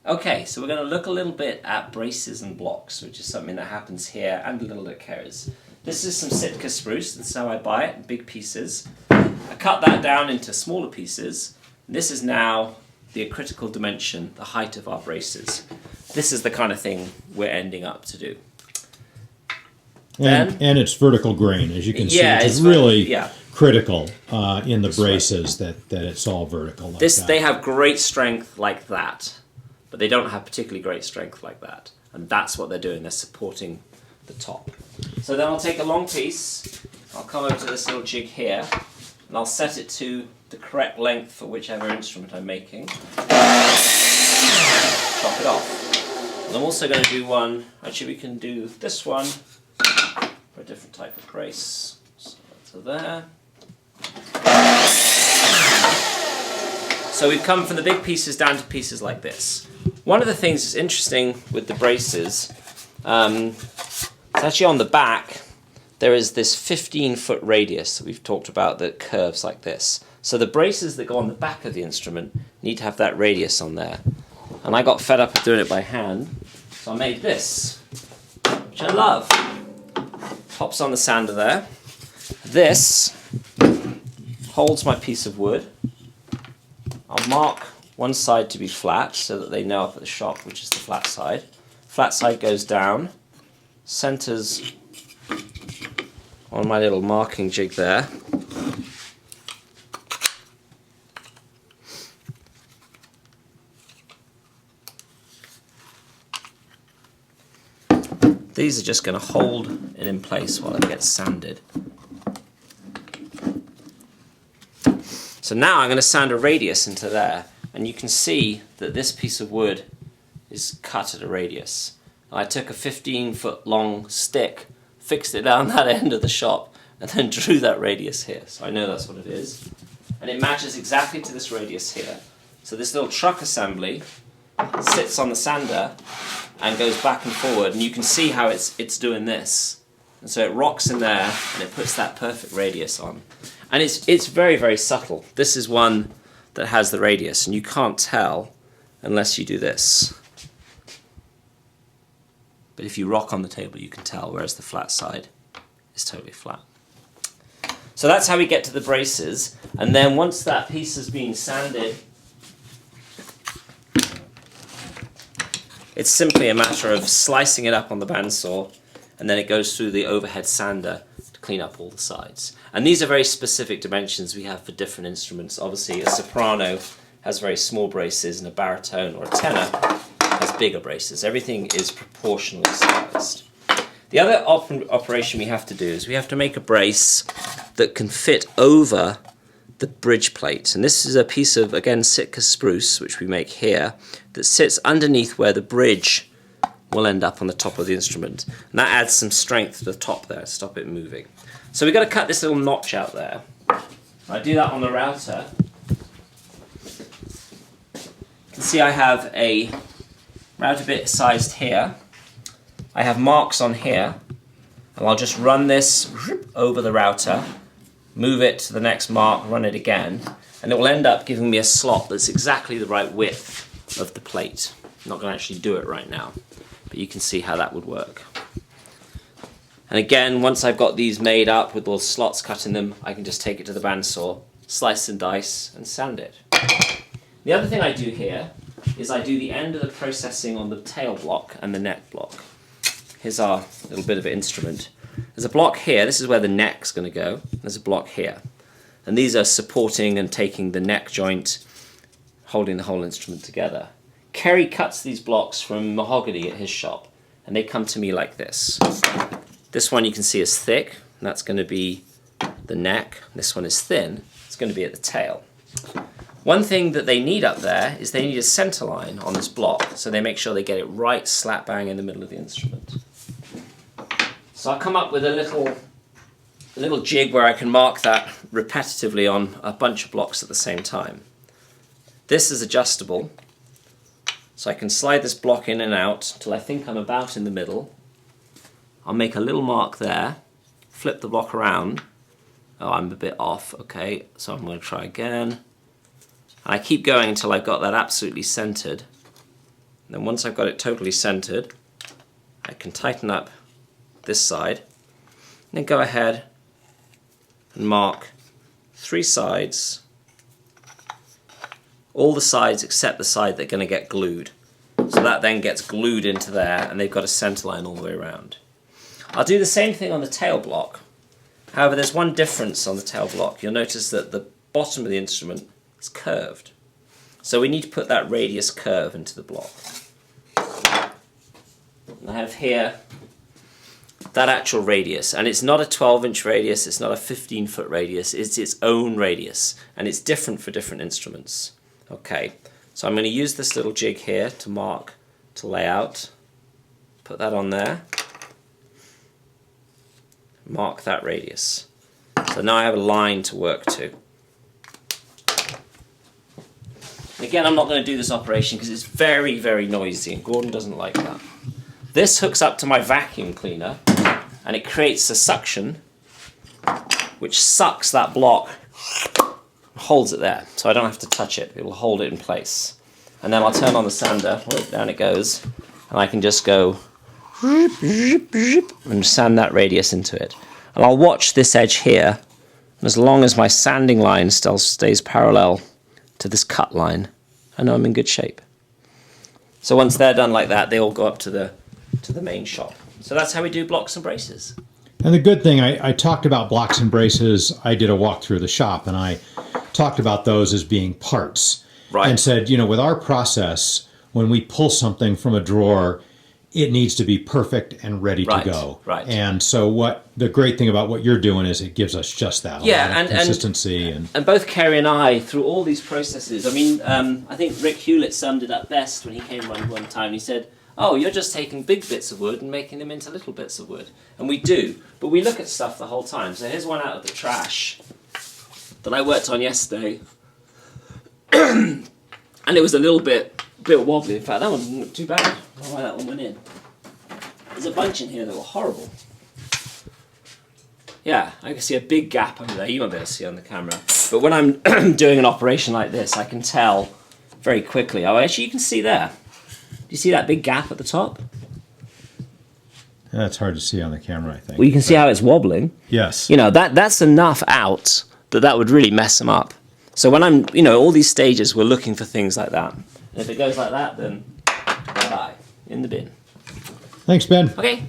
Okay, so we're going to look a little bit at braces and blocks, which is something that happens here and a little at Kerry's. This is some Sitka spruce, this is how I buy it, in big pieces. I cut that down into smaller pieces. This is now the critical dimension, the height of our braces. This is the kind of thing we're ending up to do. And it's vertical grain, as you can see, which is really critical in the braces that it's all vertical. Like They have great strength like that, but they don't have particularly great strength like that. And that's what they're doing, they're supporting the top. So then I'll take a long piece, I'll come over to this little jig here, and I'll set it to the correct length for whichever instrument I'm making. Chop it off. And I'm also going to do one, actually we can do this one for a different type of brace. So that's there. So we've come from the big pieces down to pieces like this. One of the things that's interesting with the braces, it's actually on the back, there is this 15-foot radius that we've talked about that curves like this. So the braces that go on the back of the instrument need to have that radius on there. And I got fed up with doing it by hand, so I made this, which I love. Pops on the sander there. This holds my piece of wood. I'll mark one side to be flat so that they know up at the shop which is the flat side. Flat side goes down, centers on my little marking jig there. These are just going to hold it in place while it gets sanded. So now I'm going to sand a radius into there, and you can see that this piece of wood is cut at a radius. And I took a 15-foot long stick, fixed it down that end of the shop, and then drew that radius here. So I know that's what it is. And it matches exactly to this radius here. So this little truck assembly sits on the sander and goes back and forward, and you can see how it's doing this. And so it rocks in there, and it puts that perfect radius on. And it's very, very subtle. This is one that has the radius, and you can't tell unless you do this. But if you rock on the table, you can tell, whereas the flat side is totally flat. So that's how we get to the braces. And then once that piece has been sanded, it's simply a matter of slicing it up on the bandsaw, and then it goes through the overhead sander to clean up all the sides. And these are very specific dimensions we have for different instruments. Obviously, a soprano has very small braces, and a baritone or a tenor has bigger braces. Everything is proportionally sized. The other operation we have to do is we have to make a brace that can fit over the bridge plate. And this is a piece of, again, Sitka spruce, which we make here, that sits underneath where the bridge will end up on the top of the instrument. And that adds some strength to the top there to stop it moving. So we've got to cut this little notch out there. I do that on the router. You can see I have a router bit sized here. I have marks on here, and I'll just run this over the router, move it to the next mark, run it again, and it will end up giving me a slot that's exactly the right width of the plate. I'm not going to actually do it right now, but you can see how that would work. And again, once I've got these made up with those slots cut in them, I can just take it to the bandsaw, slice and dice, and sand it. The other thing I do here is I do the end of the processing on the tail block and the neck block. Here's our little bit of an instrument. There's a block here, this is where the neck's going to go. There's a block here. And these are supporting and taking the neck joint, holding the whole instrument together. Kerry cuts these blocks from mahogany at his shop, and they come to me like this. This one you can see is thick, and that's going to be the neck. This one is thin, it's going to be at the tail. One thing that they need up there is they need a center line on this block, so they make sure they get it right slap bang in the middle of the instrument. So I'll come up with a little jig where I can mark that repetitively on a bunch of blocks at the same time. This is adjustable, so I can slide this block in and out till I think I'm about in the middle. I'll make a little mark there, flip the block around. Oh, I'm a bit off, okay, so I'm going to try again. And I keep going until I've got that absolutely centered. And then once I've got it totally centered, I can tighten up this side, and then go ahead and mark 3 sides, all the sides except the side that are going to get glued. So that then gets glued into there, and they've got a center line all the way around. I'll do the same thing on the tail block. However, there's one difference on the tail block. You'll notice that the bottom of the instrument is curved. So we need to put that radius curve into the block. And I have here that actual radius, and it's not a 12-inch radius, it's not a 15-foot radius, it's its own radius, and it's different for different instruments. Okay, so I'm going to use this little jig here to mark, to lay out, put that on there, mark that radius. So now I have a line to work to. Again, I'm not going to do this operation because it's very, very noisy, and Gordon doesn't like that. This hooks up to my vacuum cleaner, and it creates a suction which sucks that block, holds it there, so I don't have to touch it. It will hold it in place. And then I'll turn on the sander, down it goes, and I can just go and sand that radius into it. And I'll watch this edge here, and as long as my sanding line still stays parallel to this cut line, I know I'm in good shape. So once they're done like that, they all go up to the main shop. So that's how we do blocks and braces. And the good thing, I talked about blocks and braces. I did a walk through the shop, and I talked about those as being parts. Right. And said, you know, with our process, when we pull something from a drawer, it needs to be perfect and ready to go. Right. And so the great thing about what you're doing is it gives us just that. Yeah, a lot of consistency. And both Kerry and I, through all these processes, I mean, I think Rick Hewlett summed it up best when he came one time. He said, oh, you're just taking big bits of wood and making them into little bits of wood. And we do, but we look at stuff the whole time. So here's one out of the trash that I worked on yesterday. And it was a little bit wobbly. In fact, that one didn't look too bad. I don't know why that one went in. There's a bunch in here that were horrible. Yeah, I can see a big gap over there. You won't be able to see it on the camera. But when I'm doing an operation like this, I can tell very quickly. Oh, actually, you can see there. Do you see that big gap at the top? That's hard to see on the camera, I think. Well, you can see how it's wobbling. Yes. You know, that's enough out that would really mess them up. So when I'm, you know, all these stages, we're looking for things like that. And if it goes like that, then bye-bye, in the bin. Thanks, Ben. Okay.